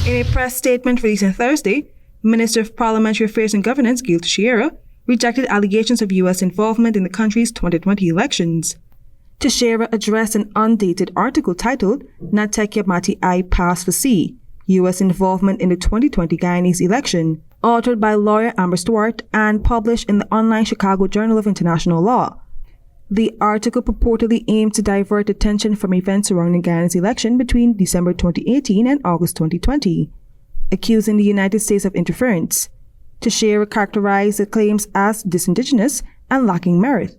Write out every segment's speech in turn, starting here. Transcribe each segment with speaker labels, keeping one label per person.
Speaker 1: In a press statement released on Thursday, Minister of Parliamentary Affairs and Governance Gail Teixeira rejected allegations of U.S. involvement in the country's 2020 elections. Teixeira addressed an undated article titled Natekya Mati I Pass for C, U.S. Involvement in the 2020 Guyana'S election, authored by lawyer Amber Stewart and published in the online Chicago Journal of International Law. The article purportedly aimed to divert attention from events surrounding Guyana'S election between December 2018 and August 2020, accusing the United States of interference. Teixeira characterized the claims as disingenuous and lacking merit,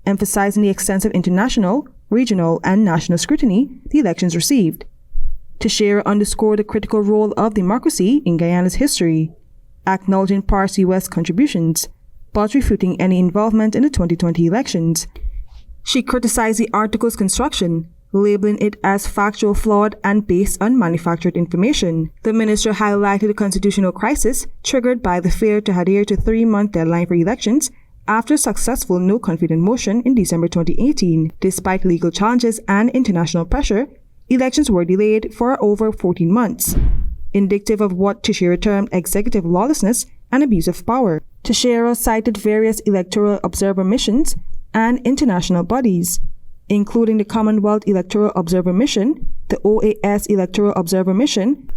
Speaker 1: emphasizing the extensive international, regional, and national scrutiny the elections received. Teixeira underscored the critical role of democracy in Guyana's history, acknowledging past U.S. contributions, but refuting any involvement in the 2020 elections. She criticized the article's construction, labeling it as factual flawed and based on manufactured information. The minister highlighted the constitutional crisis triggered by the failure to adhere to a 3-month deadline for elections after a successful no-confidence motion in December 2018. Despite legal challenges and international pressure, elections were delayed for over 14 months, indicative of what Teixeira termed executive lawlessness and abuse of power. Teixeira cited various electoral observer missions and international bodies, including the Commonwealth Electoral Observer Mission, the OAS Electoral Observer Mission.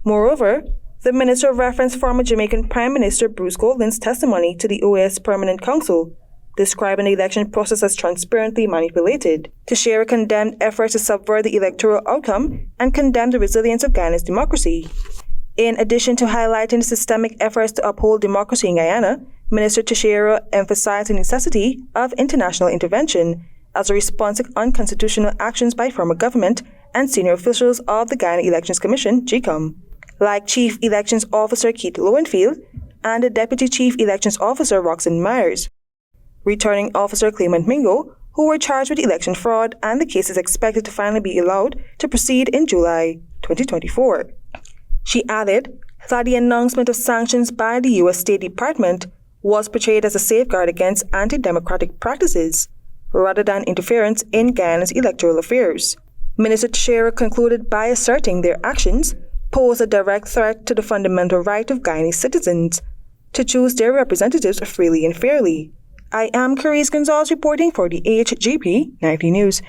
Speaker 1: Moreover, the minister referenced former Jamaican Prime Minister Bruce Golding's testimony to the OAS Permanent Council, describing the election process as transparently manipulated. Teixeira condemned efforts to subvert the electoral outcome and condemned the resilience of Guyana's democracy. In addition to highlighting the systemic efforts to uphold democracy in Guyana, Minister Teixeira emphasized the necessity of international intervention as a response to unconstitutional actions by former government and senior officials of the Guyana Elections Commission, GECOM, like Chief Elections Officer Keith Lowenfield and the Deputy Chief Elections Officer Roxanne Myers, Returning Officer Clement Mingo, who were charged with election fraud, and the case is expected to finally be allowed to proceed in July 2024. She added that the announcement of sanctions by the U.S. State Department was portrayed as a safeguard against anti-democratic practices, rather than interference in Guyana's electoral affairs. Minister Teixeira concluded by asserting their actions pose a direct threat to the fundamental right of Guyanese citizens to choose their representatives freely and fairly. I am Kerese Gonsalves reporting for the HGP 90 News.